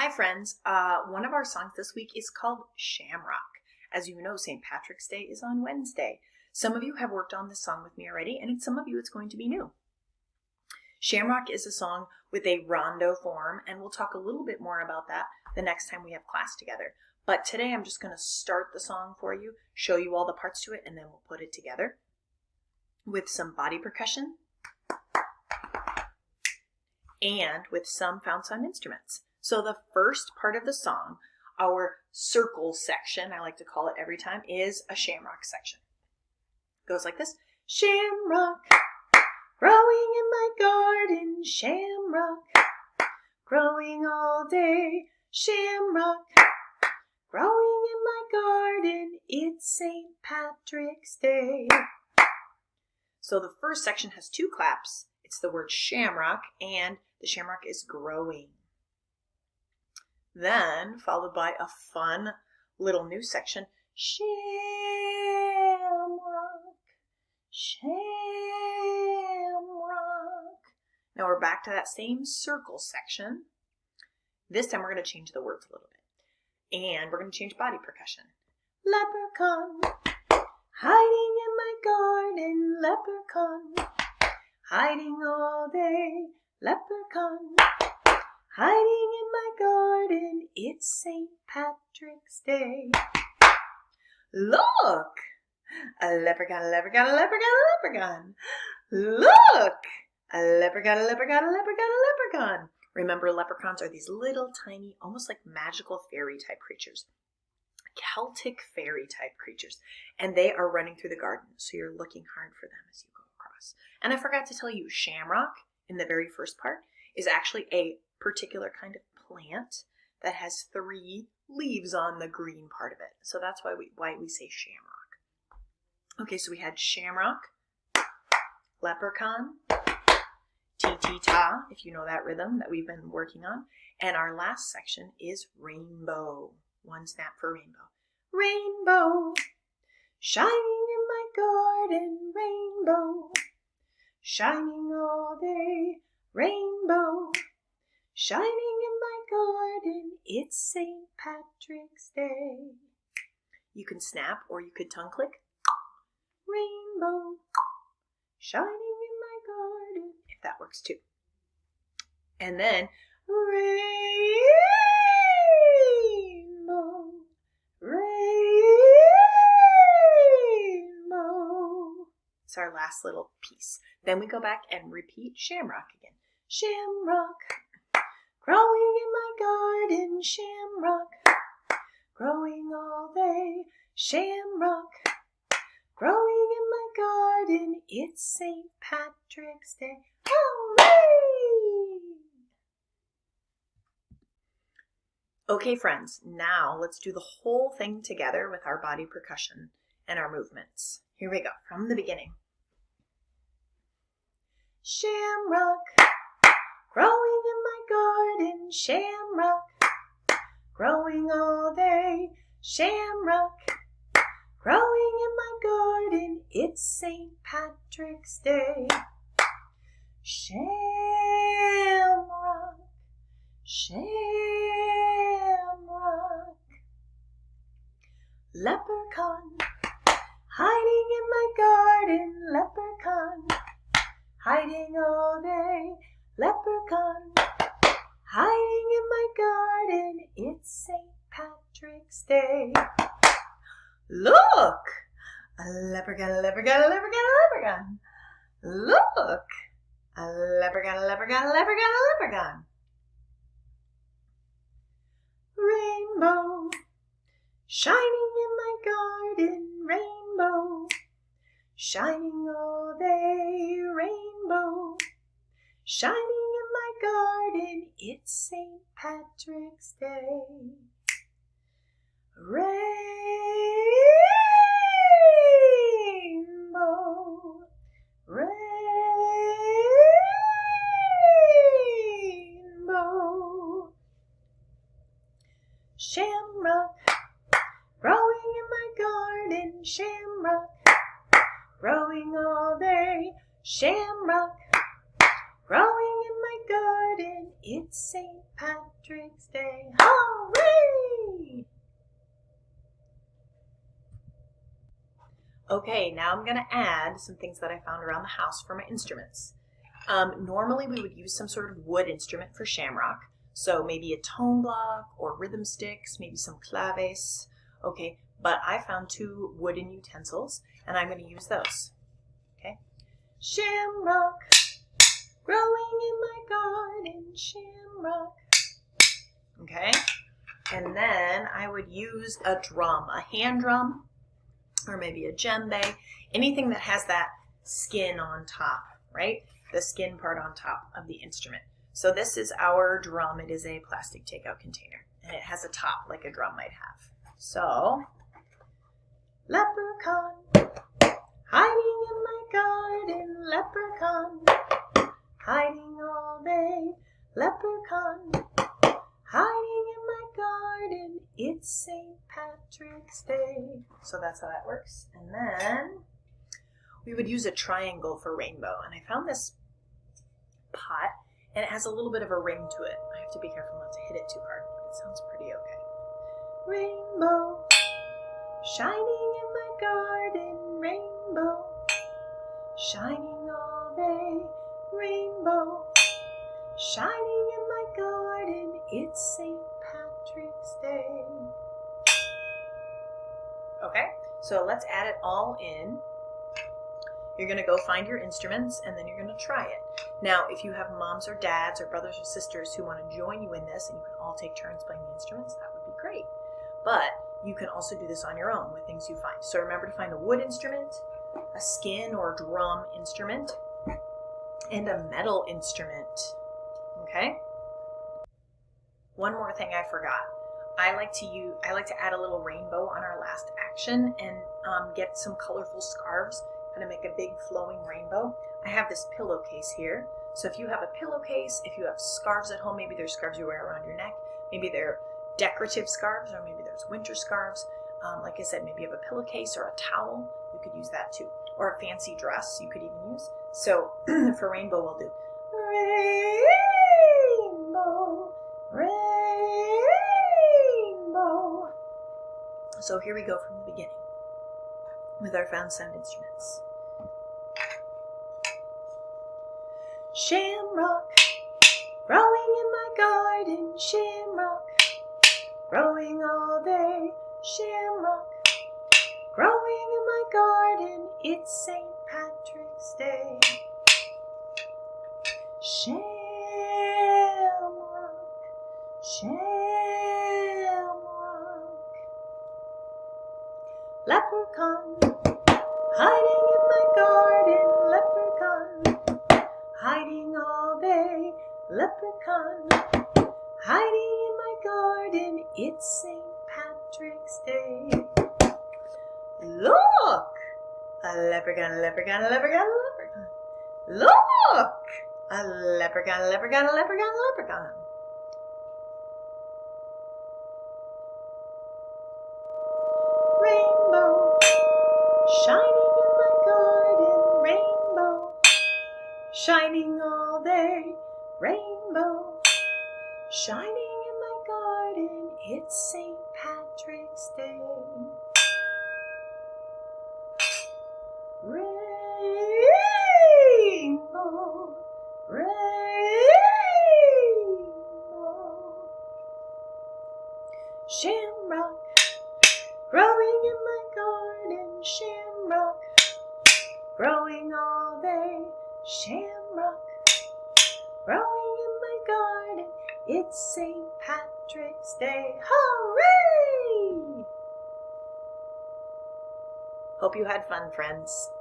Hi friends, one of our songs this week is called Shamrock. As you know, St. Patrick's Day is on Wednesday. Some of you have worked on this song with me already, and in some of you it's going to be new. Shamrock is a song with a rondo form, and we'll talk a little bit more about that the next time we have class together. But today I'm just going to start the song for you, show you all the parts to it, and then we'll put it together with some body percussion and with some found sound instruments. So the first part of the song, our circle section, I like to call it every time, is a shamrock section. It goes like this. Shamrock, growing in my garden, shamrock, growing all day, shamrock, growing in my garden, it's St. Patrick's Day. So the first section has two claps. It's the word shamrock, and the shamrock is growing. Then, followed by a fun little new section, shamrock, shamrock. Now we're back to that same circle section. This time we're going to change the words a little bit. And we're going to change body percussion. Leprechaun, hiding in my garden, leprechaun, hiding all day, leprechaun, hiding in my garden, it's St. Patrick's Day. Look! A leprechaun, a leprechaun, a leprechaun, a leprechaun. Look! A leprechaun, a leprechaun, a leprechaun, a leprechaun. Remember, leprechauns are these little tiny, almost like magical fairy type creatures. Celtic fairy type creatures. And they are running through the garden, so you're looking hard for them as you go across. And I forgot to tell you, shamrock, in the very first part, is actually a particular kind of plant that has 3 leaves on the green part of it. So that's why we say shamrock. Okay, so we had shamrock, leprechaun, ti-ti-ta, if you know that rhythm that we've been working on. And our last section is rainbow. 1 snap for rainbow. Rainbow, shining in my garden, rainbow, shining all day, rainbow, shining in my garden, it's St. Patrick's Day. You can snap or you could tongue click. Rainbow, shining in my garden, if that works too. And then rainbow, rainbow. It's our last little piece. Then we go back and repeat shamrock again. Shamrock, growing in my garden, shamrock, growing all day, shamrock, growing in my garden, it's St. Patrick's Day. Hooray! Okay, friends, now let's do the whole thing together with our body percussion and our movements. Here we go, from the beginning. Shamrock, growing in my garden, shamrock, growing all day, shamrock, growing in my garden, it's St. Patrick's Day. Shamrock, shamrock, leprechaun, hiding in my garden, leprechaun, hiding all day, leprechaun, hiding in my garden, it's St. Patrick's Day. Look! A leprechaun, a leprechaun, a leprechaun, a leprechaun. Look! A leprechaun, a leprechaun, a leprechaun, a leprechaun. Rainbow, shining in my garden, rainbow, shining all day, rainbow, shining in my garden, it's St. Patrick's Day. Rainbow, rainbow, shamrock, growing in my garden, shamrock, growing all day, shamrock, growing in my garden, garden. It's St. Patrick's Day. Hooray! Okay, now I'm going to add some things that I found around the house for my instruments. Normally we would use some sort of wood instrument for Shamrock. So maybe a tone block or rhythm sticks, maybe some claves. Okay, but I found 2 wooden utensils and I'm going to use those. Okay. Shamrock, growing in my garden, shamrock. Okay. And then I would use a drum, a hand drum, or maybe a djembe, anything that has that skin on top, right? The skin part on top of the instrument. So this is our drum. It is a plastic takeout container, and it has a top like a drum might have. So, leprechaun, hiding in my garden, leprechaun, hiding all day, leprechaun, hiding in my garden, it's St. Patrick's Day. So that's how that works. And then we would use a triangle for rainbow. And I found this pot, and it has a little bit of a ring to it. I have to be careful not to hit it too hard, but it sounds pretty okay. Rainbow, shining in my garden, rainbow, shining all day, rainbow, shining in my garden, it's St. Patrick's Day. Okay, so let's add it all in. You're going to go find your instruments and then you're going to try it. Now, if you have moms or dads or brothers or sisters who want to join you in this and you can all take turns playing the instruments, that would be great. But you can also do this on your own with things you find. So remember to find a wood instrument, a skin or drum instrument, and a metal instrument. Okay? One more thing I forgot. I like to add a little rainbow on our last action and get some colorful scarves, kind of make a big flowing rainbow. I have this pillowcase here. So if you have a pillowcase, if you have scarves at home, maybe there's scarves you wear around your neck, maybe they're decorative scarves, or maybe there's winter scarves. Like I said, maybe you have a pillowcase or a towel, you could use that too. Or a fancy dress you could even use. So for rainbow, we'll do rainbow, rainbow. So here we go from the beginning with our found sound instruments. Shamrock, growing in my garden, shamrock, growing all day, shamrock, growing in my garden, it's St. Patrick's Day. Shamrock, shamrock, leprechaun, hiding in my garden, leprechaun, hiding all day, leprechaun, hiding in my garden, it's St. Patrick's Day. Look! A leprechaun, a leprechaun, a leprechaun, a leprechaun. Look! A leprechaun, a leprechaun, a leprechaun, a leprechaun. Rainbow, shining in my garden, rainbow, shining all day, rainbow, shining in my garden, it's St. Patrick's Day. Rainbow, rainbow, shamrock, growing in my garden, shamrock, growing all day, shamrock, growing in my garden, it's St. Patrick's Day. Hooray! Hope you had fun, friends.